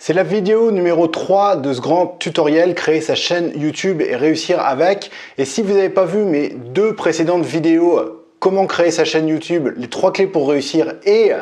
C'est la vidéo numéro 3 de ce grand tutoriel, créer sa chaîne YouTube et réussir avec. Et si vous n'avez pas vu mes deux précédentes vidéos, comment créer sa chaîne YouTube, les 3 clés pour réussir et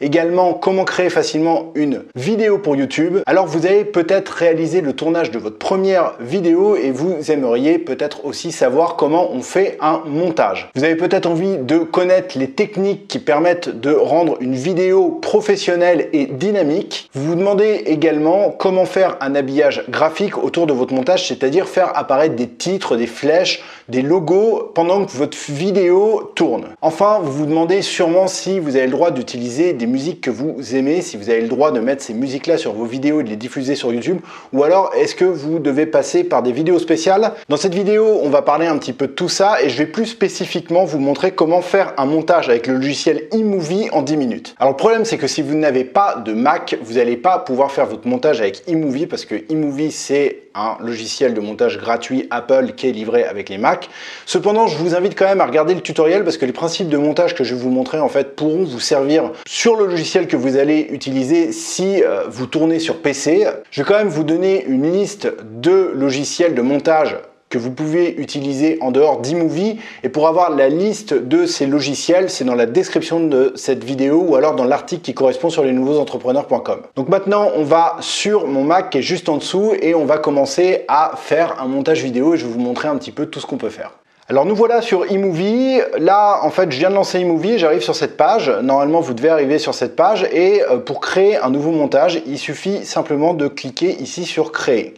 également comment créer facilement une vidéo pour YouTube, alors vous avez peut-être réalisé le tournage de votre première vidéo et vous aimeriez peut-être aussi savoir comment on fait un montage. Vous avez peut-être envie de connaître les techniques qui permettent de rendre une vidéo professionnelle et dynamique. Vous vous demandez également comment faire un habillage graphique autour de votre montage, c'est-à-dire faire apparaître des titres, des flèches, des logos pendant que votre vidéo tourne. Enfin, vous vous demandez sûrement si vous avez le droit d'utiliser des musiques que vous aimez, si vous avez le droit de mettre ces musiques-là sur vos vidéos et de les diffuser sur YouTube, ou alors est-ce que vous devez passer par des vidéos spéciales? Dans cette vidéo, on va parler un petit peu de tout ça et je vais plus spécifiquement vous montrer comment faire un montage avec le logiciel iMovie en 10 minutes. Alors le problème, c'est que si vous n'avez pas de Mac, vous n'allez pas pouvoir faire votre montage avec iMovie parce que iMovie, c'est un logiciel de montage gratuit Apple qui est livré avec les Mac. Cependant, je vous invite quand même à regarder le tutoriel parce que les principes de montage que je vais vous montrer en fait pourront vous servir sur le logiciel que vous allez utiliser si vous tournez sur PC. Je vais quand même vous donner une liste de logiciels de montage que vous pouvez utiliser en dehors d'iMovie, et pour avoir la liste de ces logiciels, c'est dans la description de cette vidéo ou alors dans l'article qui correspond sur lesnouveauxentrepreneurs.com. Donc maintenant, on va sur mon Mac qui est juste en dessous et on va commencer à faire un montage vidéo et je vais vous montrer un petit peu tout ce qu'on peut faire. Alors nous voilà sur iMovie. Là, en fait, je viens de lancer iMovie et j'arrive sur cette page. Normalement, vous devez arriver sur cette page et pour créer un nouveau montage, il suffit simplement de cliquer ici sur Créer.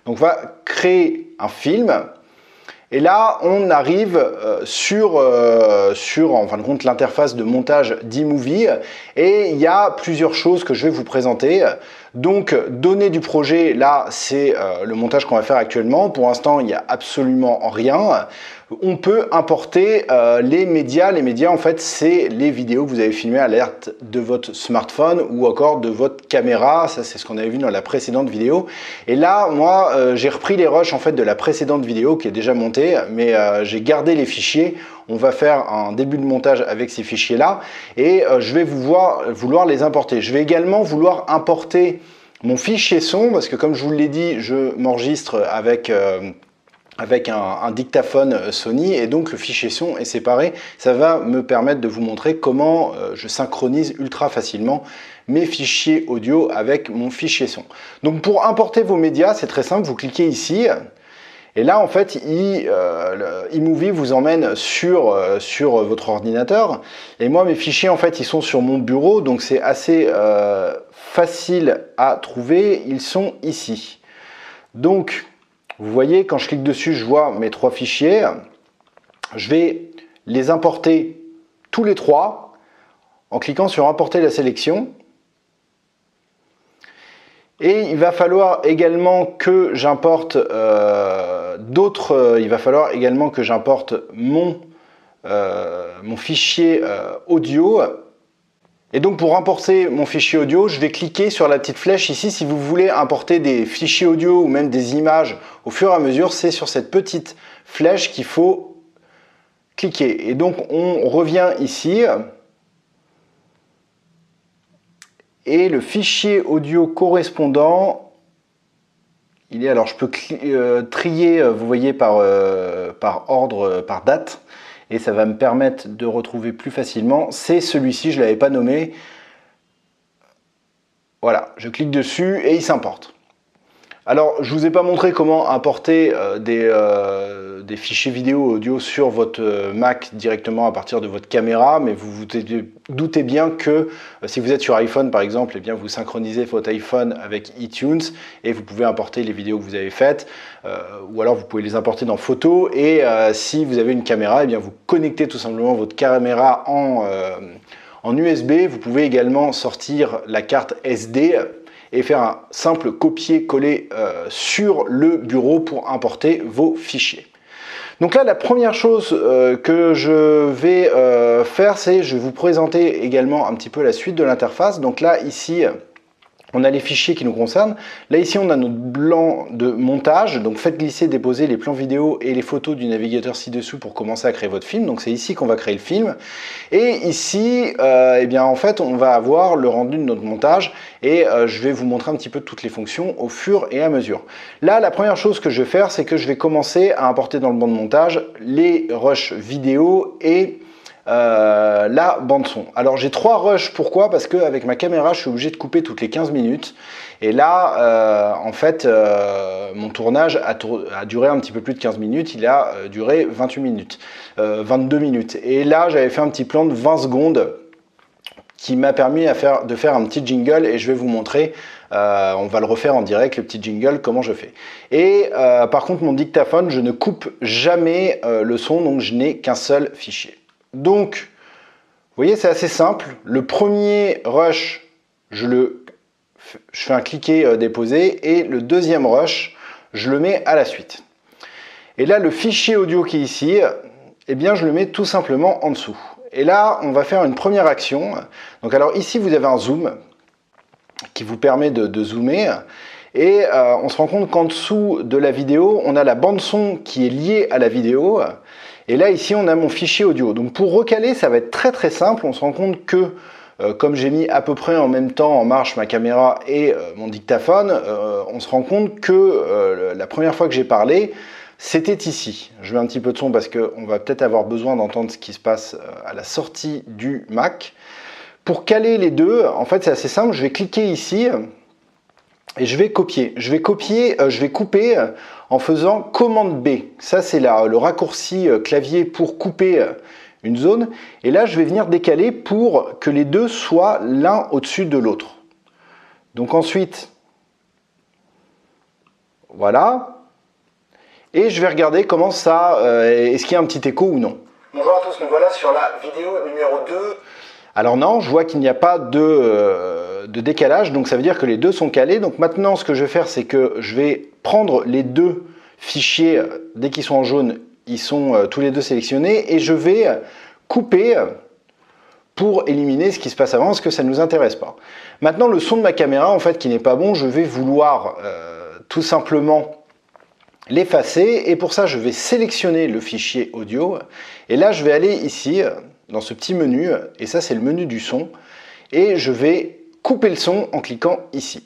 Donc on va créer un film et là on arrive sur en fin de compte l'interface de montage d'iMovie et il y a plusieurs choses que je vais vous présenter. Donc données du projet, là c'est le montage qu'on va faire actuellement. Pour l'instant il n'y a absolument rien. On peut importer les médias. Les médias en fait c'est les vidéos que vous avez filmées à l'aide de votre smartphone ou encore de votre caméra. Ça c'est ce qu'on avait vu dans la précédente vidéo. Et là moi j'ai repris les rushs en fait de la précédente vidéo qui est déjà montée, mais j'ai gardé les fichiers. On va faire un début de montage avec ces fichiers là et je vais vouloir les importer. Je vais également vouloir importer mon fichier son parce que comme je vous l'ai dit, je m'enregistre avec un dictaphone Sony et donc le fichier son est séparé. Ça va me permettre de vous montrer comment je synchronise ultra facilement mes fichiers audio avec mon fichier son. Donc pour importer vos médias, c'est très simple, vous cliquez ici. Et là, en fait, iMovie vous emmène sur votre ordinateur. Et moi, mes fichiers, en fait, ils sont sur mon bureau. Donc, c'est assez facile à trouver. Ils sont ici. Donc, vous voyez, quand je clique dessus, je vois mes 3 fichiers. Je vais les importer tous les 3 en cliquant sur Importer la sélection. Et il va falloir également que j'importe mon fichier audio. Et donc pour importer mon fichier audio, je vais cliquer sur la petite flèche ici. Si vous voulez importer des fichiers audio ou même des images au fur et à mesure, c'est sur cette petite flèche qu'il faut cliquer. Et donc on revient ici. Et le fichier audio correspondant, il est, alors je peux trier, vous voyez, par ordre, par date, et ça va me permettre de retrouver plus facilement. C'est celui-ci, je ne l'avais pas nommé. Voilà, je clique dessus et il s'importe. Alors, je ne vous ai pas montré comment importer des fichiers vidéo audio sur votre Mac directement à partir de votre caméra, mais vous vous doutez bien que si vous êtes sur iPhone par exemple, eh bien vous synchronisez votre iPhone avec iTunes et vous pouvez importer les vidéos que vous avez faites, ou alors vous pouvez les importer dans Photos et si vous avez une caméra, eh bien vous connectez tout simplement votre caméra en USB. Vous pouvez également sortir la carte SD et faire un simple copier-coller sur le bureau pour importer vos fichiers. Donc là, la première chose que je vais faire, c'est je vais vous présenter également un petit peu la suite de l'interface. Donc là, ici, On a les fichiers qui nous concernent. Là, ici, on a notre blanc de montage. Donc, faites glisser, déposer les plans vidéo et les photos du navigateur ci-dessous pour commencer à créer votre film. Donc, c'est ici qu'on va créer le film. Et ici, eh bien, en fait, on va avoir le rendu de notre montage. Et je vais vous montrer un petit peu toutes les fonctions au fur et à mesure. Là, la première chose que je vais faire, c'est que je vais commencer à importer dans le banc de montage les rushs vidéo et la bande son. Alors j'ai 3 rushs, pourquoi? Parce qu'avec ma caméra je suis obligé de couper toutes les 15 minutes et là en fait mon tournage a duré un petit peu plus de 15 minutes, il a duré 28 minutes, 22 minutes et là j'avais fait un petit plan de 20 secondes qui m'a permis de faire un petit jingle et je vais vous montrer, on va le refaire en direct, le petit jingle, comment je fais. Et par contre mon dictaphone, je ne coupe jamais le son, donc je n'ai qu'un seul fichier. Donc, vous voyez, c'est assez simple. Le premier rush, je fais un cliquer déposer et le deuxième rush, je le mets à la suite. Et là, le fichier audio qui est ici, eh bien, je le mets tout simplement en dessous. Et là, on va faire une première action. Donc, alors ici, vous avez un zoom qui vous permet de zoomer. Et on se rend compte qu'en dessous de la vidéo, on a la bande son qui est liée à la vidéo. Et là, ici, on a mon fichier audio. Donc, pour recaler, ça va être très très simple. On se rend compte que, comme j'ai mis à peu près en même temps en marche ma caméra et mon dictaphone, on se rend compte que la première fois que j'ai parlé, c'était ici. Je mets un petit peu de son parce qu'on va peut-être avoir besoin d'entendre ce qui se passe à la sortie du Mac. Pour caler les deux, en fait, c'est assez simple. Je vais cliquer ici. Et je vais copier. Je vais couper en faisant commande B. Ça, c'est le raccourci clavier pour couper une zone. Et là, je vais venir décaler pour que les deux soient l'un au-dessus de l'autre. Donc ensuite, voilà. Et je vais regarder comment ça, est-ce qu'il y a un petit écho ou non. Bonjour à tous, nous voilà sur la vidéo numéro 2. Alors non, je vois qu'il n'y a pas de décalage, donc ça veut dire que les deux sont calés. Donc maintenant, ce que je vais faire, c'est que je vais prendre les deux fichiers, dès qu'ils sont en jaune, ils sont tous les deux sélectionnés, et je vais couper pour éliminer ce qui se passe avant, parce que ça ne nous intéresse pas. Maintenant, le son de ma caméra, en fait, qui n'est pas bon, je vais vouloir tout simplement l'effacer, et pour ça, je vais sélectionner le fichier audio, et là, je vais aller ici, dans ce petit menu, et ça c'est le menu du son, et je vais couper le son en cliquant ici.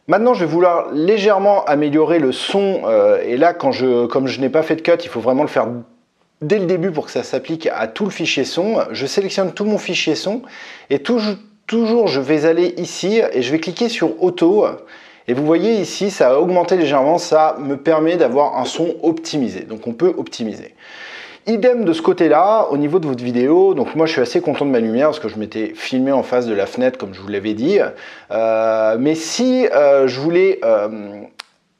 Maintenant je vais vouloir légèrement améliorer le son, et là comme je n'ai pas fait de cut, il faut vraiment le faire dès le début pour que ça s'applique à tout le fichier son. Je sélectionne tout mon fichier son, et toujours je vais aller ici, et je vais cliquer sur auto, et vous voyez ici ça a augmenté légèrement, ça me permet d'avoir un son optimisé, donc on peut optimiser. Idem de ce côté-là, au niveau de votre vidéo, donc moi je suis assez content de ma lumière parce que je m'étais filmé en face de la fenêtre comme je vous l'avais dit. Mais si je voulais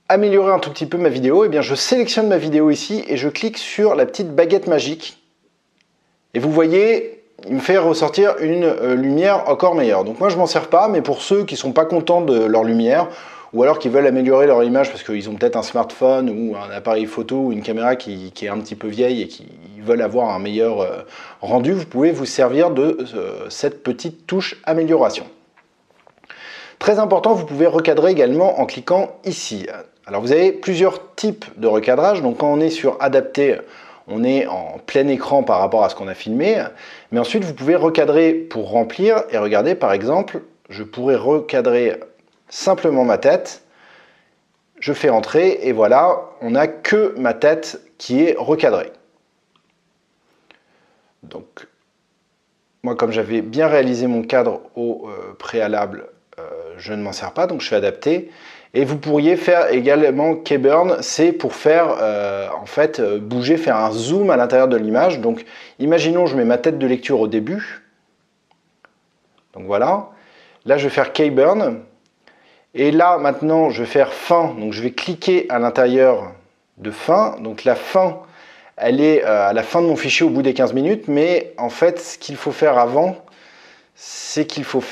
améliorer un tout petit peu ma vidéo, eh bien je sélectionne ma vidéo ici et je clique sur la petite baguette magique. Et vous voyez, il me fait ressortir une lumière encore meilleure. Donc moi je m'en sers pas, mais pour ceux qui ne sont pas contents de leur lumière, ou alors qui veulent améliorer leur image parce qu'ils ont peut-être un smartphone ou un appareil photo ou une caméra qui est un petit peu vieille et qui veulent avoir un meilleur rendu, vous pouvez vous servir de cette petite touche amélioration. Très important, vous pouvez recadrer également en cliquant ici. Alors vous avez plusieurs types de recadrage, donc quand on est sur adapter, on est en plein écran par rapport à ce qu'on a filmé, mais ensuite vous pouvez recadrer pour remplir, et regardez par exemple, je pourrais recadrer simplement ma tête, je fais entrer et voilà, on n'a que ma tête qui est recadrée. Donc, moi comme j'avais bien réalisé mon cadre au préalable, je ne m'en sers pas, donc je fais adapter. Et vous pourriez faire également keyburn, c'est pour faire en fait bouger, faire un zoom à l'intérieur de l'image. Donc imaginons je mets ma tête de lecture au début, donc voilà, là je vais faire keyburn. Et là, maintenant, je vais faire fin. Donc, je vais cliquer à l'intérieur de fin. Donc, la fin, elle est à la fin de mon fichier au bout des 15 minutes. Mais en fait, ce qu'il faut faire avant, c'est qu'il faut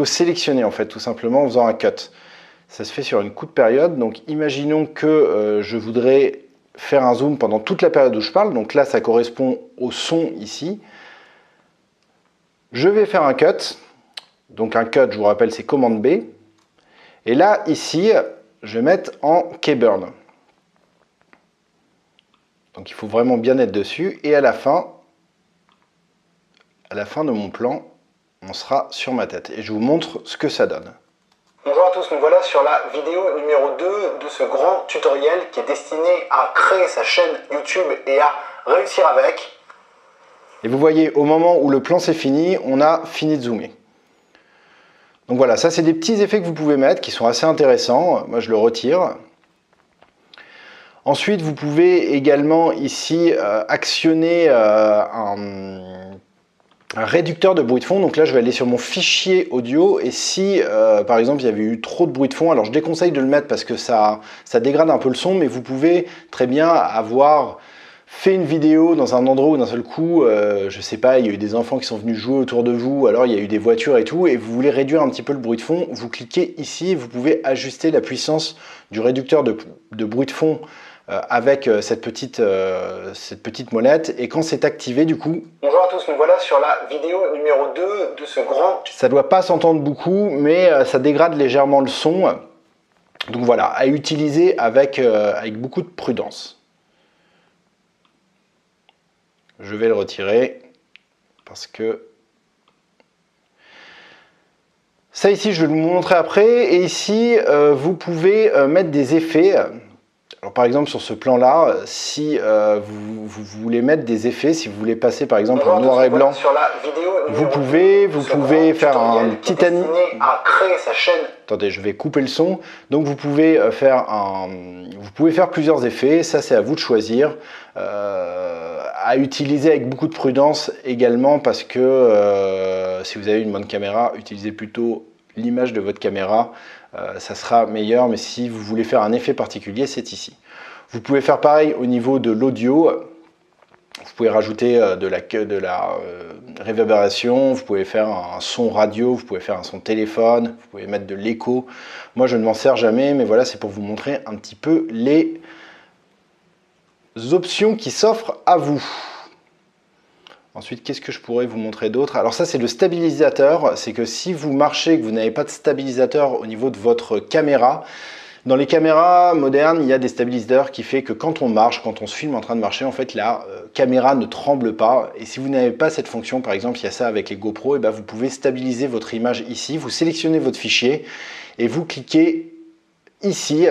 sélectionner, en fait, tout simplement en faisant un cut. Ça se fait sur une courte période. Donc, imaginons que je voudrais faire un zoom pendant toute la période où je parle. Donc là, ça correspond au son ici. Je vais faire un cut. Donc un cut, je vous rappelle, c'est commande B. Et là, ici, je vais mettre en keyburn. Donc il faut vraiment bien être dessus. Et à la fin de mon plan, on sera sur ma tête. Et je vous montre ce que ça donne. Bonjour à tous, nous voilà sur la vidéo numéro 2 de ce grand tutoriel qui est destiné à créer sa chaîne YouTube et à réussir avec. Et vous voyez, au moment où le plan s'est fini, on a fini de zoomer. Donc voilà, ça c'est des petits effets que vous pouvez mettre qui sont assez intéressants. Moi je le retire. Ensuite, vous pouvez également ici actionner un réducteur de bruit de fond. Donc là, je vais aller sur mon fichier audio et si, par exemple, il y avait eu trop de bruit de fond, alors je déconseille de le mettre parce que ça dégrade un peu le son, mais vous pouvez très bien avoir fait une vidéo dans un endroit où d'un seul coup, je sais pas, il y a eu des enfants qui sont venus jouer autour de vous, alors il y a eu des voitures et tout, et vous voulez réduire un petit peu le bruit de fond, vous cliquez ici et vous pouvez ajuster la puissance du réducteur de bruit de fond avec cette petite molette, et quand c'est activé du coup... Bonjour à tous, nous voilà sur la vidéo numéro 2 de ce grand... Ça doit pas s'entendre beaucoup, mais ça dégrade légèrement le son, donc voilà, à utiliser avec beaucoup de prudence. Je vais le retirer, parce que... Ça ici, je vais vous montrer après, et ici, vous pouvez mettre des effets... Alors par exemple sur ce plan là, si vous voulez mettre des effets, si vous voulez passer par exemple en noir et blanc, vous pouvez faire un petit à créer sa chaîne. Attendez, je vais couper le son. Donc vous pouvez faire plusieurs effets, ça c'est à vous de choisir, à utiliser avec beaucoup de prudence également parce que si vous avez une bonne caméra, utilisez plutôt l'image de votre caméra, ça sera meilleur, mais si vous voulez faire un effet particulier, c'est ici. Vous pouvez faire pareil au niveau de l'audio, vous pouvez rajouter de la réverbération, vous pouvez faire un son radio, vous pouvez faire un son téléphone, vous pouvez mettre de l'écho. Moi je ne m'en sers jamais, mais voilà, c'est pour vous montrer un petit peu les options qui s'offrent à vous. Ensuite, qu'est-ce que je pourrais vous montrer d'autre? Alors ça, c'est le stabilisateur. C'est que si vous marchez et que vous n'avez pas de stabilisateur au niveau de votre caméra, dans les caméras modernes, il y a des stabilisateurs qui fait que quand on marche, quand on se filme en train de marcher, en fait, la caméra ne tremble pas. Et si vous n'avez pas cette fonction, par exemple, il y a ça avec les GoPro, et ben vous pouvez stabiliser votre image ici. Vous sélectionnez votre fichier et vous cliquez ici.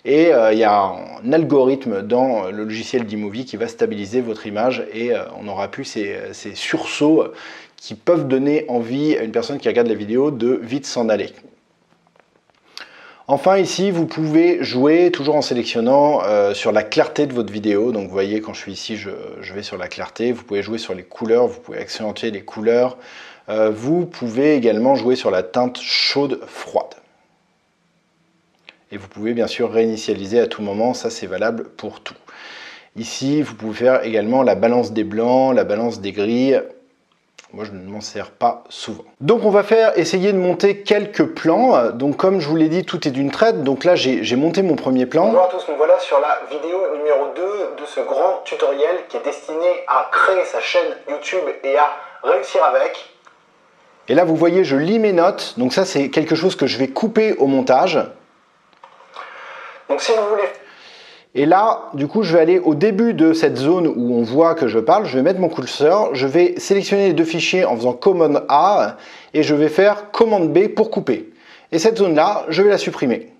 Et il y a un algorithme dans le logiciel d'iMovie qui va stabiliser votre image et on n'aura plus ces sursauts qui peuvent donner envie à une personne qui regarde la vidéo de vite s'en aller. Enfin ici, vous pouvez jouer, toujours en sélectionnant sur la clarté de votre vidéo. Donc vous voyez, quand je suis ici, je vais sur la clarté. Vous pouvez jouer sur les couleurs, vous pouvez accentuer les couleurs. Vous pouvez également jouer sur la teinte chaude-froide. Et vous pouvez bien sûr réinitialiser à tout moment, ça c'est valable pour tout. Ici, vous pouvez faire également la balance des blancs, la balance des gris. Moi, je ne m'en sers pas souvent. Donc, on va essayer de monter quelques plans. Donc, comme je vous l'ai dit, tout est d'une traite. Donc là, j'ai monté mon premier plan. Bonjour à tous, nous voilà sur la vidéo numéro 2 de ce grand tutoriel qui est destiné à créer sa chaîne YouTube et à réussir avec. Et là, vous voyez, je lis mes notes. Donc ça, c'est quelque chose que je vais couper au montage. Donc si vous voulez... Et là, du coup, je vais aller au début de cette zone où on voit que je parle. Je vais mettre mon curseur. Je vais sélectionner les deux fichiers en faisant commande A et je vais faire commande B pour couper. Et cette zone-là, je vais la supprimer.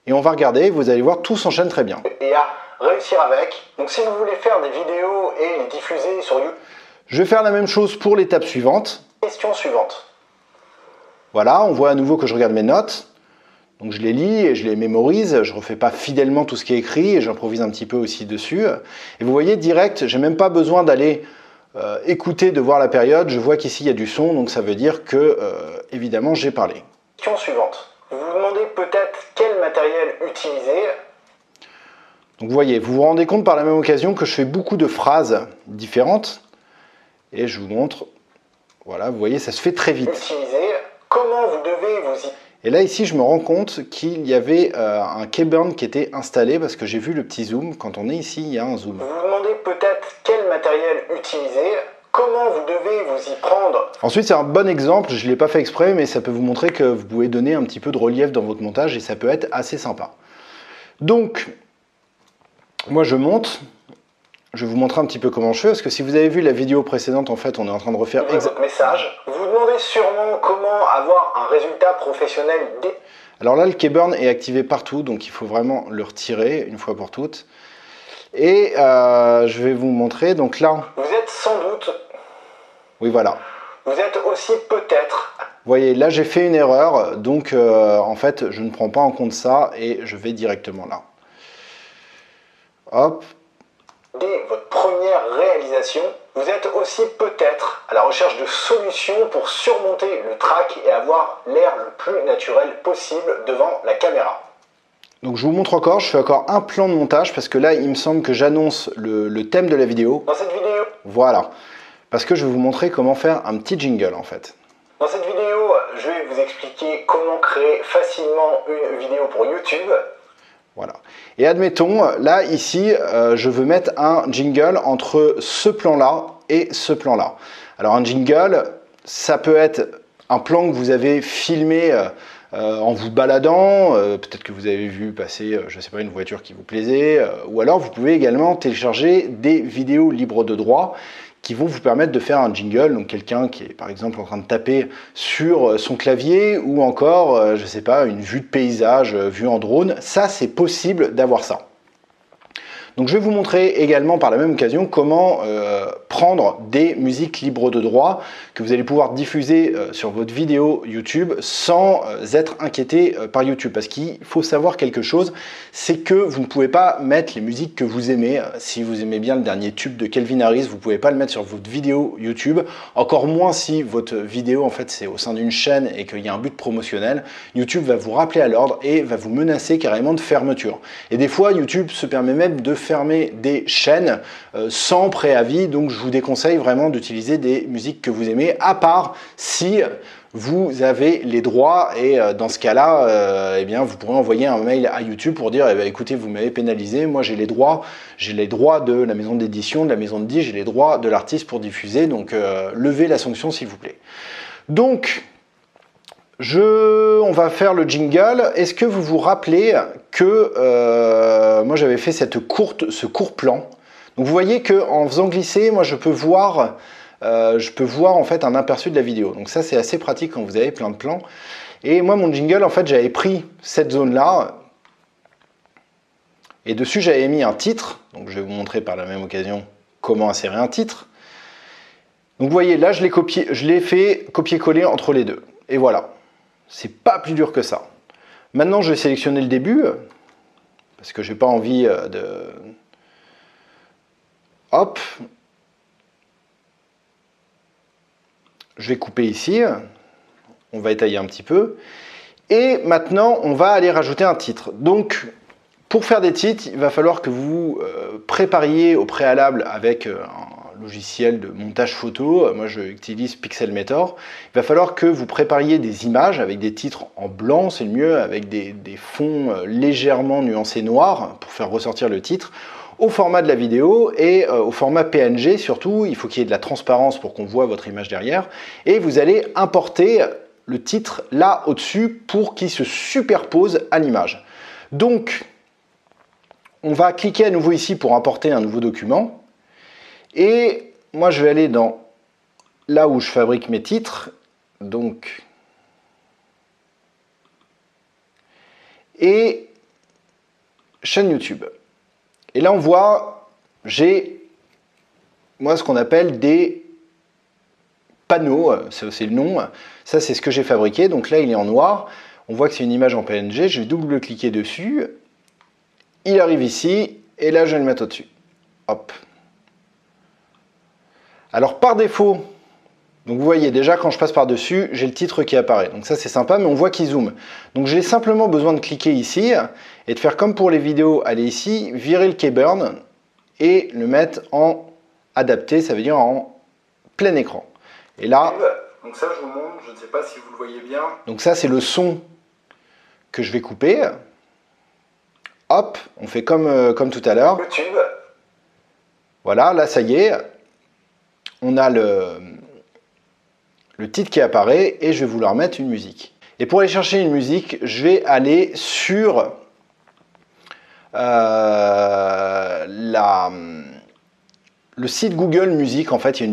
Et on va regarder, vous allez voir, tout s'enchaîne très bien. Et à réussir avec. Donc si vous voulez faire des vidéos et les diffuser sur YouTube... Je vais faire la même chose pour l'étape suivante. Question suivante. Voilà, on voit à nouveau que je regarde mes notes. Donc je les lis et je les mémorise, je ne refais pas fidèlement tout ce qui est écrit et j'improvise un petit peu aussi dessus. Et vous voyez, direct, je n'ai même pas besoin d'aller écouter, de voir la période. Je vois qu'ici il y a du son, donc ça veut dire que, évidemment, j'ai parlé. Question suivante. Vous vous demandez peut-être quel matériel utiliser. Donc vous voyez, vous vous rendez compte par la même occasion que je fais beaucoup de phrases différentes. Et je vous montre, voilà, vous voyez, ça se fait très vite. Utiliser, comment vous devez vous y... Et là, ici, je me rends compte qu'il y avait un keyburn qui était installé parce que j'ai vu le petit zoom. Quand on est ici, il y a un zoom. Vous vous demandez peut-être quel matériel utiliser. comment vous devez vous y prendre. Ensuite, c'est un bon exemple, je ne l'ai pas fait exprès, mais ça peut vous montrer que vous pouvez donner un petit peu de relief dans votre montage et ça peut être assez sympa. Donc, moi je monte, je vais vous montrer un petit peu comment je fais, parce que si vous avez vu la vidéo précédente, en fait, on est en train de refaire votre message. Vous vous demandez sûrement comment avoir un résultat professionnel. Alors là, le keyburn est activé partout, donc il faut vraiment le retirer une fois pour toutes. Et je vais vous montrer, donc là... Vous êtes sans doute... Oui, voilà. Vous êtes aussi peut-être... Vous voyez, là j'ai fait une erreur, donc en fait, je ne prends pas en compte ça et je vais directement là. Hop. Dès votre première réalisation, vous êtes aussi peut-être à la recherche de solutions pour surmonter le trac et avoir l'air le plus naturel possible devant la caméra. Donc je vous montre encore, je fais encore un plan de montage parce que là il me semble que j'annonce le thème de la vidéo. Dans cette vidéo, voilà, parce que je vais vous montrer comment faire un petit jingle en fait. Dans cette vidéo, je vais vous expliquer comment créer facilement une vidéo pour YouTube. Voilà. Et admettons, là ici, je veux mettre un jingle entre ce plan-là et ce plan-là. Alors un jingle, ça peut être un plan que vous avez filmé en vous baladant, peut-être que vous avez vu passer, je ne sais pas, une voiture qui vous plaisait, ou alors vous pouvez également télécharger des vidéos libres de droit qui vont vous permettre de faire un jingle, donc quelqu'un qui est par exemple en train de taper sur son clavier, ou encore, je ne sais pas, une vue de paysage, vue en drone, ça c'est possible d'avoir ça. Donc je vais vous montrer également par la même occasion comment prendre des musiques libres de droit que vous allez pouvoir diffuser sur votre vidéo YouTube sans être inquiété par YouTube. Parce qu'il faut savoir quelque chose, c'est que vous ne pouvez pas mettre les musiques que vous aimez. Si vous aimez bien le dernier tube de Calvin Harris, vous ne pouvez pas le mettre sur votre vidéo YouTube. Encore moins si votre vidéo en fait c'est au sein d'une chaîne et qu'il y a un but promotionnel. YouTube va vous rappeler à l'ordre et va vous menacer carrément de fermeture. Et des fois YouTube se permet même de fermer des chaînes sans préavis, donc je vous déconseille vraiment d'utiliser des musiques que vous aimez, à part si vous avez les droits, et dans ce cas-là, eh bien, vous pourrez envoyer un mail à YouTube pour dire, eh bien, écoutez, vous m'avez pénalisé, moi j'ai les droits de la maison d'édition, de la maison de disques, j'ai les droits de l'artiste pour diffuser, donc levez la sanction s'il vous plaît. Donc, on va faire le jingle. Est-ce que vous vous rappelez que moi j'avais fait ce court plan. Donc vous voyez qu'en faisant glisser, moi je peux voir en fait un aperçu de la vidéo. Donc ça c'est assez pratique quand vous avez plein de plans. Et moi mon jingle en fait j'avais pris cette zone là et dessus j'avais mis un titre. Donc je vais vous montrer par la même occasion comment insérer un titre. Donc vous voyez là je l'ai fait copier-coller entre les deux. Et voilà. C'est pas plus dur que ça. Maintenant, je vais sélectionner le début, parce que j'ai pas envie de... Hop. Je vais couper ici. On va étayer un petit peu. Et maintenant, on va aller rajouter un titre. Donc, pour faire des titres, il va falloir que vous prépariez au préalable avec un logiciel de montage photo. Moi, j'utilise Pixelmator. Il va falloir que vous prépariez des images avec des titres en blanc, c'est le mieux, avec des fonds légèrement nuancés noirs pour faire ressortir le titre au format de la vidéo et au format PNG surtout. Il faut qu'il y ait de la transparence pour qu'on voit votre image derrière. Et vous allez importer le titre là au-dessus pour qu'il se superpose à l'image. Donc, on va cliquer à nouveau ici pour importer un nouveau document. Et moi, je vais aller dans là où je fabrique mes titres. Donc, et chaîne YouTube. Et là, on voit, j'ai moi ce qu'on appelle des panneaux. C'est le nom. Ça, c'est ce que j'ai fabriqué. Donc là, il est en noir. On voit que c'est une image en PNG. Je vais double-cliquer dessus. Il arrive ici. Et là, je vais le mettre au-dessus. Hop. Alors par défaut, donc vous voyez déjà quand je passe par-dessus, j'ai le titre qui apparaît. Donc ça c'est sympa, mais on voit qu'il zoome. Donc j'ai simplement besoin de cliquer ici et de faire comme pour les vidéos, aller ici, virer le keyburn et le mettre en adapté, ça veut dire en plein écran. Et là, donc ça je vous montre, je ne sais pas si vous le voyez bien. Donc ça c'est le son que je vais couper. Hop, on fait comme tout à l'heure. YouTube. Voilà, là ça y est. on a le titre qui apparaît et je vais vouloir mettre une musique. Et pour aller chercher une musique, je vais aller sur le site Google Music. En fait, il y a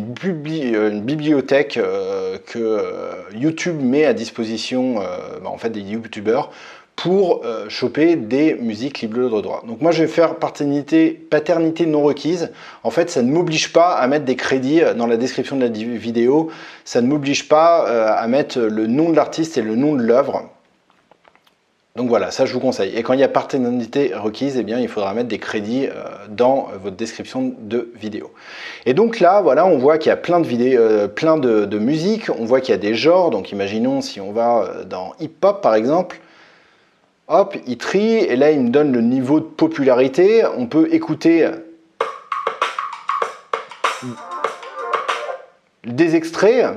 une bibliothèque que YouTube met à disposition en fait, des YouTubeurs pour choper des musiques libres de droit. Donc moi, je vais faire paternité non requise. En fait, ça ne m'oblige pas à mettre des crédits dans la description de la vidéo. Ça ne m'oblige pas à mettre le nom de l'artiste et le nom de l'œuvre. Donc voilà, ça je vous conseille. Et quand il y a paternité requise, eh bien, il faudra mettre des crédits dans votre description de vidéo. Et donc là, voilà, on voit qu'il y a plein de vidéos, plein de musiques. On voit qu'il y a des genres. Donc imaginons si on va dans hip-hop par exemple. Hop, il trie et là il me donne le niveau de popularité. On peut écouter des extraits.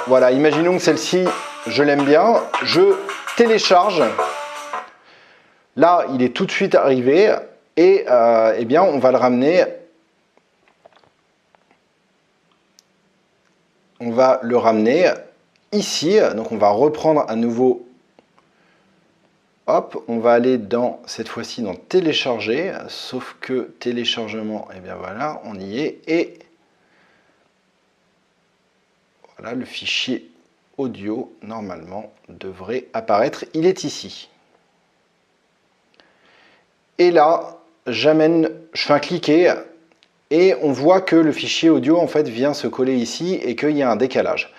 Voilà, imaginons que celle-ci, je l'aime bien. Je télécharge. Là, il est tout de suite arrivé et eh bien, on va le ramener. On va le ramener ici, donc on va reprendre à nouveau, hop, on va aller dans, cette fois-ci dans télécharger, sauf que téléchargement, et bien voilà, on y est, et voilà, le fichier audio, normalement, devrait apparaître, il est ici. Et là, je fais un cliquer, et on voit que le fichier audio en fait vient se coller ici et qu'il y a un décalage.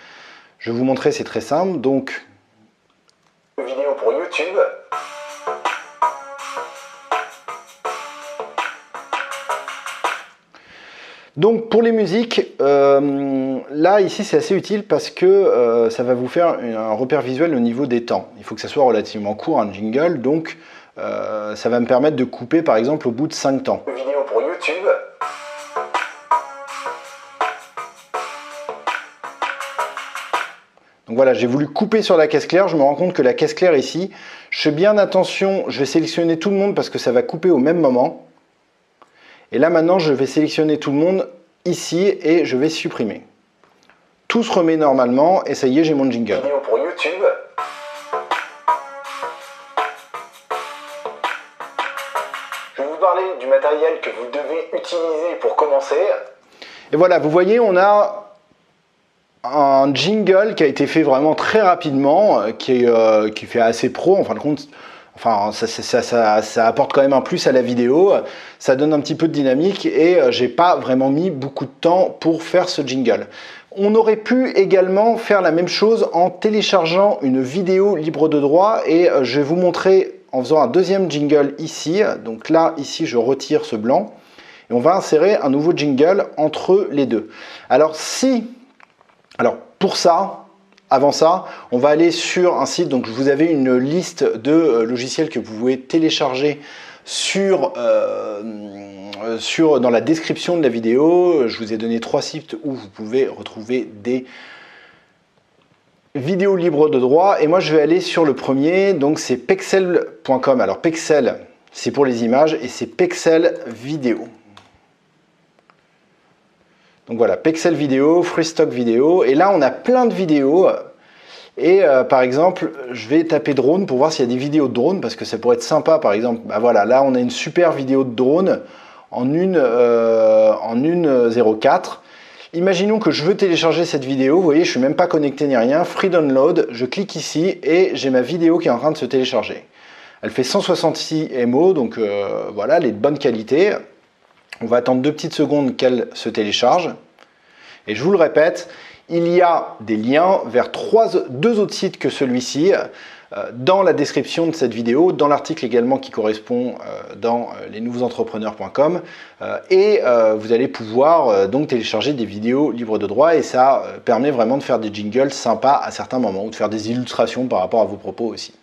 Je vais vous montrer, c'est très simple. Donc, vidéo pour YouTube. Donc pour les musiques, là ici c'est assez utile parce que ça va vous faire un repère visuel au niveau des temps. Il faut que ça soit relativement court, un jingle, donc ça va me permettre de couper par exemple au bout de 5 temps. Vidéo pour YouTube. Donc voilà, j'ai voulu couper sur la caisse claire, je me rends compte que la caisse claire ici, je fais bien attention, je vais sélectionner tout le monde parce que ça va couper au même moment. Et là maintenant, je vais sélectionner tout le monde ici et je vais supprimer. Tout se remet normalement et ça y est, j'ai mon jingle. Vidéo pour YouTube. Je vais vous parler du matériel que vous devez utiliser pour commencer. Et voilà, vous voyez, on a un jingle qui a été fait vraiment très rapidement, qui fait assez pro en fin de compte. Enfin, ça apporte quand même un plus à la vidéo, ça donne un petit peu de dynamique et j'ai pas vraiment mis beaucoup de temps pour faire ce jingle. On aurait pu également faire la même chose en téléchargeant une vidéo libre de droit et je vais vous montrer en faisant un deuxième jingle ici. Donc là, ici, je retire ce blanc et on va insérer un nouveau jingle entre les deux. Alors pour ça, avant ça, on va aller sur un site, donc vous avez une liste de logiciels que vous pouvez télécharger dans la description de la vidéo. Je vous ai donné 3 sites où vous pouvez retrouver des vidéos libres de droit. Et moi, je vais aller sur le premier, donc c'est pexel.com. Alors Pexel, c'est pour les images et c'est Pexel Vidéo. Donc voilà, Pexel Vidéo, Freestock Vidéo, et là on a plein de vidéos, et par exemple, je vais taper drone pour voir s'il y a des vidéos de drone, parce que ça pourrait être sympa, par exemple, bah voilà, là on a une super vidéo de drone en 1.04. Imaginons que je veux télécharger cette vidéo, vous voyez, je ne suis même pas connecté ni rien, free download, je clique ici, et j'ai ma vidéo qui est en train de se télécharger. Elle fait 166 MO, donc voilà, elle est de bonne qualité. On va attendre 2 petites secondes qu'elle se télécharge. Et je vous le répète, il y a des liens vers 2 autres sites que celui-ci dans la description de cette vidéo, dans l'article également qui correspond dans lesnouveauxentrepreneurs.com et vous allez pouvoir donc télécharger des vidéos libres de droit et ça permet vraiment de faire des jingles sympas à certains moments ou de faire des illustrations par rapport à vos propos aussi.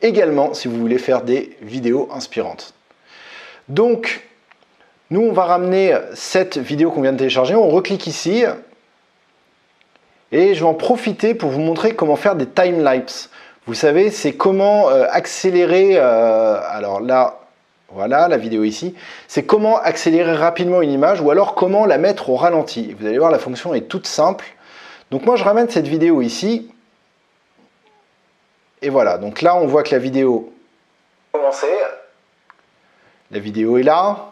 Également si vous voulez faire des vidéos inspirantes. Donc, nous, on va ramener cette vidéo qu'on vient de télécharger, on reclique ici et je vais en profiter pour vous montrer comment faire des timelapses. Vous savez, c'est comment accélérer, alors là, voilà la vidéo ici, c'est comment accélérer rapidement une image ou alors comment la mettre au ralenti. Vous allez voir, la fonction est toute simple. Donc moi je ramène cette vidéo ici, et voilà, donc là on voit que la vidéo est là,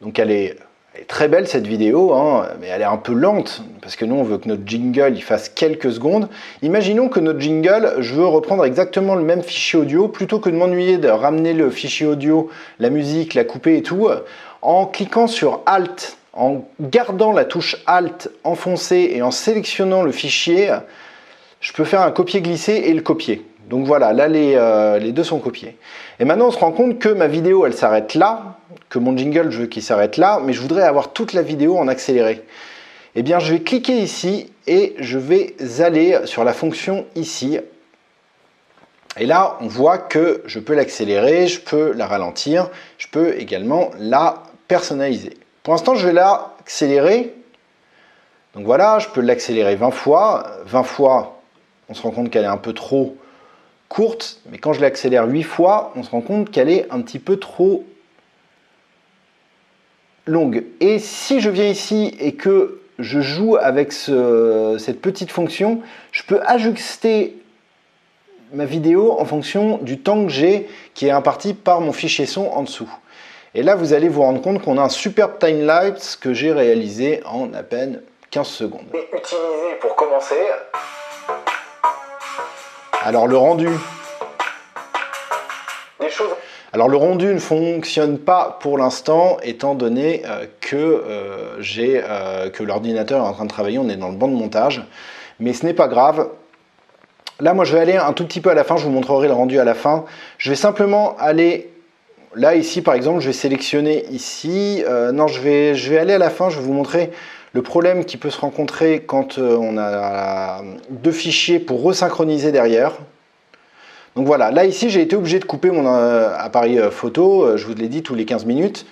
donc elle est très belle cette vidéo, hein, mais elle est un peu lente, parce que nous on veut que notre jingle il fasse quelques secondes. Imaginons que notre jingle, je veux reprendre exactement le même fichier audio, plutôt que de m'ennuyer de ramener le fichier audio, la musique, la couper et tout, en cliquant sur Alt, en gardant la touche Alt enfoncée et en sélectionnant le fichier, je peux faire un copier-glisser et le copier. Donc voilà, là les deux sont copiés. Et maintenant on se rend compte que ma vidéo elle s'arrête là, que mon jingle je veux qu'il s'arrête là, mais je voudrais avoir toute la vidéo en accéléré. Eh bien je vais cliquer ici et je vais aller sur la fonction ici. Et là on voit que je peux l'accélérer, je peux la ralentir, je peux également la personnaliser. Pour l'instant je vais l'accélérer. Donc voilà, je peux l'accélérer 20 fois. 20 fois, on se rend compte qu'elle est un peu trop courte, mais quand je l'accélère 8 fois, on se rend compte qu'elle est un petit peu trop longue. Et si je viens ici et que je joue avec cette petite fonction, je peux ajuster ma vidéo en fonction du temps que j'ai qui est imparti par mon fichier son en dessous. Et là, vous allez vous rendre compte qu'on a un superbe timelapse que j'ai réalisé en à peine 15 secondes. Et utiliser pour commencer. Alors le rendu. Des choses. Alors le rendu ne fonctionne pas pour l'instant, étant donné que l'ordinateur est en train de travailler, on est dans le banc de montage, mais ce n'est pas grave. Là moi je vais aller un tout petit peu à la fin, je vous montrerai le rendu à la fin. Je vais simplement aller, là ici par exemple, je vais sélectionner ici, non je vais aller à la fin, je vais vous montrer le problème qui peut se rencontrer quand on a deux fichiers pour resynchroniser derrière. Donc voilà, là ici j'ai été obligé de couper mon appareil photo, je vous l'ai dit, tous les 15 minutes.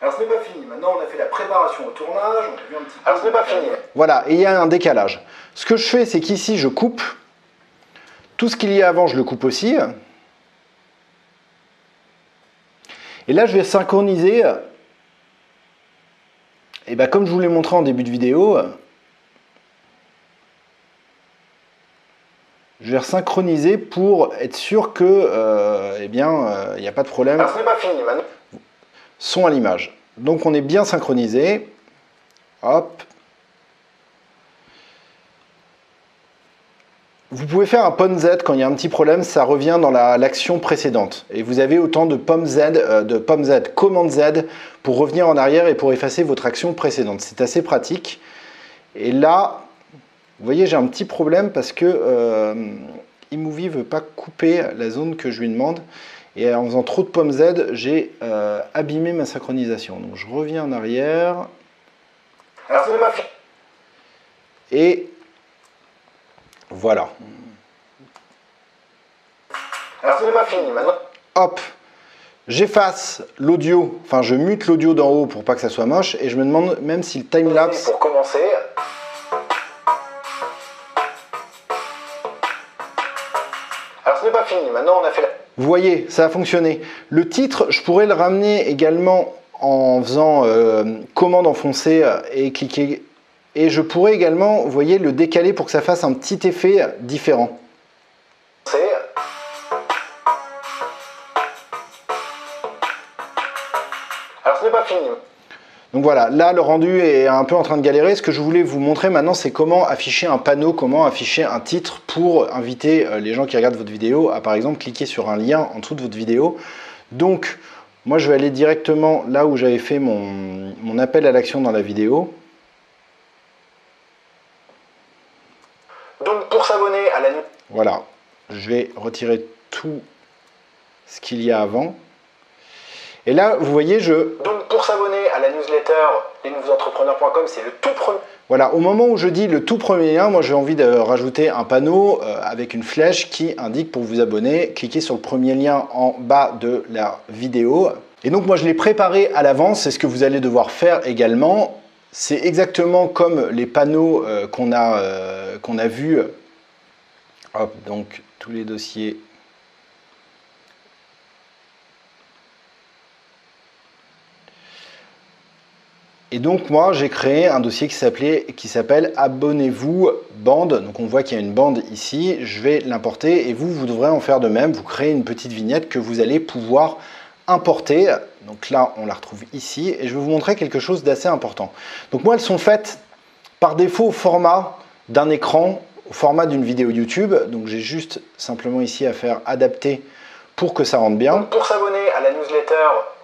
Alors ce n'est pas fini, maintenant on a fait la préparation au tournage, on a vu un petit peu... Alors ce n'est pas fini. Voilà, et il y a un décalage. Ce que je fais, c'est qu'ici je coupe, tout ce qu'il y a avant je le coupe aussi. Et là je vais synchroniser, et bien comme je vous l'ai montré en début de vidéo, je vais synchroniser pour être sûr que, il n'y a pas de problème. Alors ce n'est pas fini maintenant. Son à l'image. Donc on est bien synchronisé. Hop. Vous pouvez faire un POM Z quand il y a un petit problème, ça revient dans l'action précédente. Et vous avez autant de POM Z, commande Z, pour revenir en arrière et pour effacer votre action précédente. C'est assez pratique. Et là, vous voyez, j'ai un petit problème parce que eMovie ne veut pas couper la zone que je lui demande. Et en faisant trop de POM Z, j'ai abîmé ma synchronisation. Donc je reviens en arrière. Alors, c'est pas fini. Et voilà. Alors ce n'est pas fini maintenant. Hop, j'efface l'audio, enfin je mute l'audio d'en haut pour pas que ça soit moche. Et je me demande même si le timelapse... Pour commencer... Alors ce n'est pas fini, maintenant on a fait la... Vous voyez, ça a fonctionné. Le titre, je pourrais le ramener également en faisant commande enfoncée et cliquer. Et je pourrais également, vous voyez, le décaler pour que ça fasse un petit effet différent. Alors ce n'est pas fini. Donc voilà, là le rendu est un peu en train de galérer. Ce que je voulais vous montrer maintenant, c'est comment afficher un panneau, comment afficher un titre pour inviter les gens qui regardent votre vidéo à par exemple cliquer sur un lien en dessous de votre vidéo. Donc moi je vais aller directement là où j'avais fait mon appel à l'action dans la vidéo. Donc pour s'abonner à la... Voilà, je vais retirer tout ce qu'il y a avant. Et là, vous voyez, Donc pour s'abonner à la newsletter lesnouveauentrepreneurs.com, c'est le tout premier... Voilà, au moment où je dis le tout premier lien, moi j'ai envie de rajouter un panneau avec une flèche qui indique pour vous abonner, cliquez sur le premier lien en bas de la vidéo. Et donc moi je l'ai préparé à l'avance, c'est ce que vous allez devoir faire également. C'est exactement comme les panneaux qu'on a vus. Hop, donc tous les dossiers. Et donc moi j'ai créé un dossier qui s'appelle abonnez-vous bande. Donc on voit qu'il y a une bande ici, je vais l'importer et vous devrez en faire de même. Vous créez une petite vignette que vous allez pouvoir importer. Donc là on la retrouve ici et je vais vous montrer quelque chose d'assez important. Donc moi elles sont faites par défaut au format d'un écran, au format d'une vidéo YouTube. Donc j'ai juste simplement ici à faire adapter pour que ça rentre bien. Donc pour s'abonner à la newsletter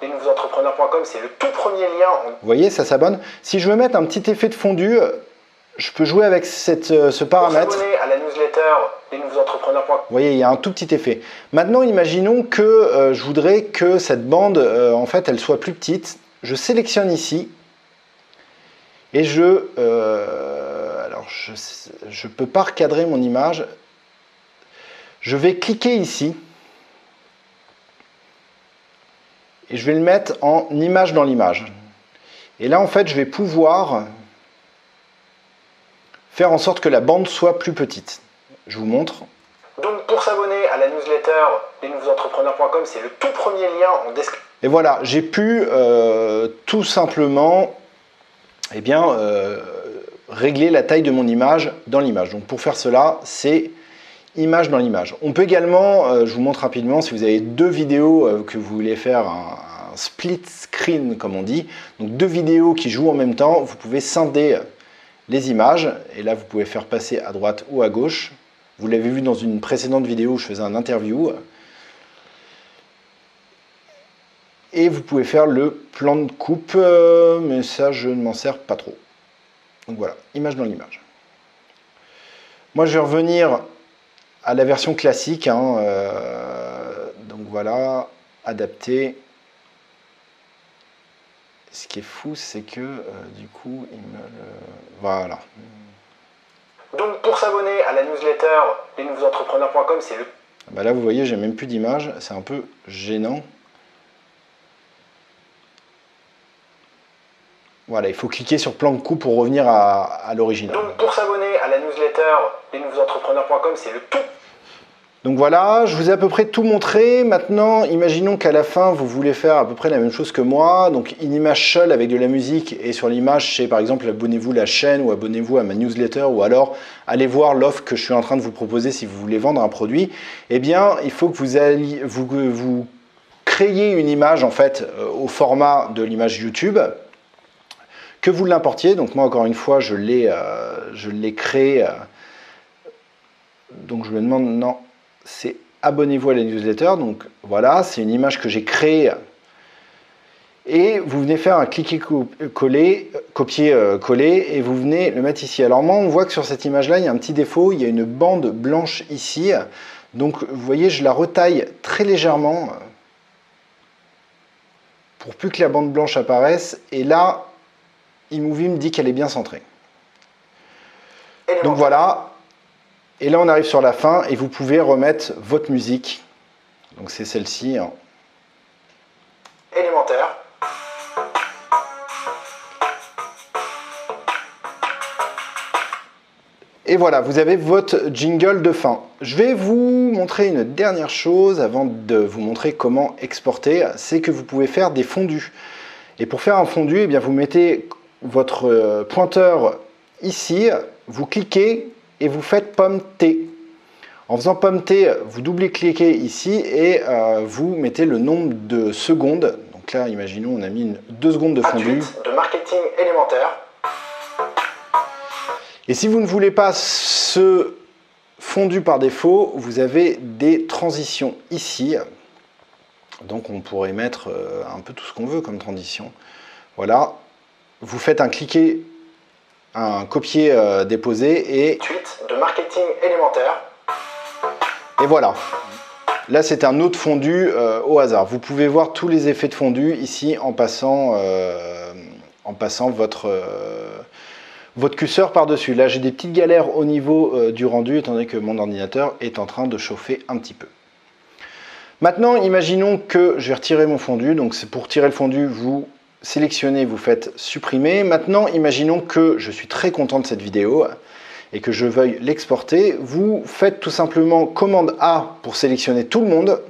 lesnouveauentrepreneurs.com, c'est le tout premier lien. Vous voyez, ça s'abonne. Si je veux mettre un petit effet de fondu, je peux jouer avec ce paramètre. Pour s'abonner à la newsletter lesnouveauentrepreneurs.com. Vous voyez, il y a un tout petit effet. Maintenant, imaginons que je voudrais que cette bande, en fait, elle soit plus petite. Je sélectionne ici et je peux pas recadrer mon image. Je vais cliquer ici. Et je vais le mettre en image dans l'image. Et là, en fait, je vais pouvoir faire en sorte que la bande soit plus petite. Je vous montre. Donc, pour s'abonner à la newsletter lesnouveauentrepreneurs.com, c'est le tout premier lien en description. Et voilà, j'ai pu tout simplement régler la taille de mon image dans l'image. Donc, pour faire cela, c'est image dans l'image. On peut également, je vous montre rapidement, si vous avez deux vidéos que vous voulez faire un split screen comme on dit, donc deux vidéos qui jouent en même temps, vous pouvez scinder les images et là vous pouvez faire passer à droite ou à gauche. Vous l'avez vu dans une précédente vidéo où je faisais un interview. Et vous pouvez faire le plan de coupe, mais ça je ne m'en sers pas trop. Donc voilà, image dans l'image. Moi je vais revenir à la version classique, donc voilà, adapter. Ce qui est fou, c'est que du coup, il me le... Voilà. Donc pour s'abonner à la newsletter lesnouveauentrepreneurs.com, c'est le... Bah là, vous voyez, j'ai même plus d'image, c'est un peu gênant. Voilà, il faut cliquer sur plan de coupe pour revenir à l'original. Donc pour s'abonner à la newsletter lesnouveauentrepreneurs.com, c'est le tout. Donc voilà, je vous ai à peu près tout montré. Maintenant, imaginons qu'à la fin, vous voulez faire à peu près la même chose que moi. Donc une image seule avec de la musique et sur l'image, c'est par exemple abonnez-vous à la chaîne ou abonnez-vous à ma newsletter ou alors allez voir l'offre que je suis en train de vous proposer si vous voulez vendre un produit. Eh bien, il faut que vous créiez une image en fait au format de l'image YouTube, que vous l'importiez. Donc moi, encore une fois, je l'ai créé. Donc je me demande, non, c'est abonnez-vous à la newsletter. Donc voilà, c'est une image que j'ai créée. Et vous venez faire un cliquer-coller, copier-coller, et vous venez le mettre ici. Alors moi, on voit que sur cette image-là, il y a un petit défaut, il y a une bande blanche ici. Donc vous voyez, je la retaille très légèrement pour plus que la bande blanche apparaisse. Et là, eMovie me dit qu'elle est bien centrée. Donc voilà. Et là, on arrive sur la fin et vous pouvez remettre votre musique. Donc c'est celle-ci. Élémentaire. Et voilà, vous avez votre jingle de fin. Je vais vous montrer une dernière chose avant de vous montrer comment exporter. C'est que vous pouvez faire des fondus. Et pour faire un fondu, eh bien, vous mettez votre pointeur ici, vous cliquez et vous faites pomme T. En faisant pomme T, vous double-cliquez ici et vous mettez le nombre de secondes. Donc là, imaginons, on a mis 2 secondes de fondu. De marketing élémentaire. Et si vous ne voulez pas ce fondu par défaut, vous avez des transitions ici. Donc on pourrait mettre un peu tout ce qu'on veut comme transition. Voilà. Vous faites un cliquer, un copier-déposer et... Suite de marketing élémentaire. Et voilà. Là, c'est un autre fondu au hasard. Vous pouvez voir tous les effets de fondu ici en passant votre curseur par-dessus. Là, j'ai des petites galères au niveau du rendu, étant donné que mon ordinateur est en train de chauffer un petit peu. Maintenant, imaginons que je vais retirer mon fondu. Donc, c'est pour tirer le fondu, vous sélectionnez, vous faites supprimer. Maintenant, imaginons que je suis très content de cette vidéo et que je veuille l'exporter. Vous faites tout simplement commande A pour sélectionner tout le monde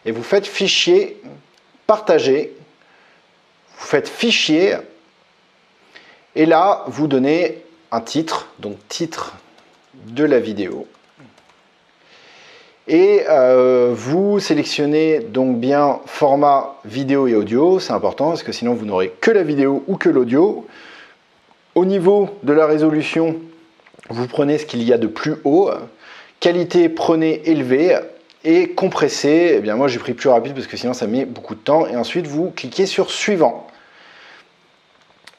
et vous faites fichier, partager. Vous faites fichier Et là, vous donnez un titre, donc titre de la vidéo. Et vous sélectionnez donc bien format vidéo et audio, c'est important parce que sinon vous n'aurez que la vidéo ou que l'audio. Au niveau de la résolution, vous prenez ce qu'il y a de plus haut. Qualité, prenez élevé. Et compressé, eh bien moi j'ai pris plus rapide parce que sinon ça met beaucoup de temps. Et ensuite vous cliquez sur suivant.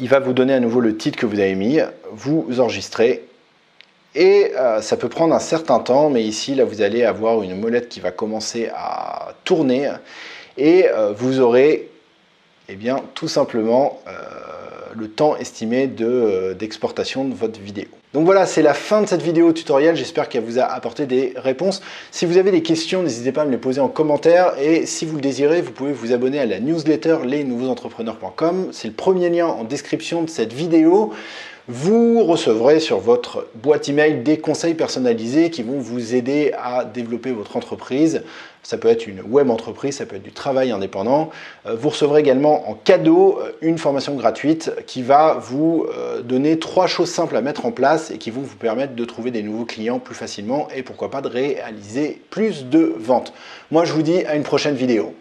Il va vous donner à nouveau le titre que vous avez mis. Vous enregistrez. Et ça peut prendre un certain temps, mais ici, là, vous allez avoir une molette qui va commencer à tourner et vous aurez eh bien, tout simplement le temps estimé d'exportation de votre vidéo. Donc voilà, c'est la fin de cette vidéo tutoriel. J'espère qu'elle vous a apporté des réponses. Si vous avez des questions, n'hésitez pas à me les poser en commentaire. Et si vous le désirez, vous pouvez vous abonner à la newsletter lesnouveausentrepreneurs.com. C'est le premier lien en description de cette vidéo. Vous recevrez sur votre boîte email des conseils personnalisés qui vont vous aider à développer votre entreprise. Ça peut être une web entreprise, ça peut être du travail indépendant. Vous recevrez également en cadeau une formation gratuite qui va vous donner 3 choses simples à mettre en place et qui vont vous permettre de trouver des nouveaux clients plus facilement et pourquoi pas de réaliser plus de ventes. Moi, je vous dis à une prochaine vidéo.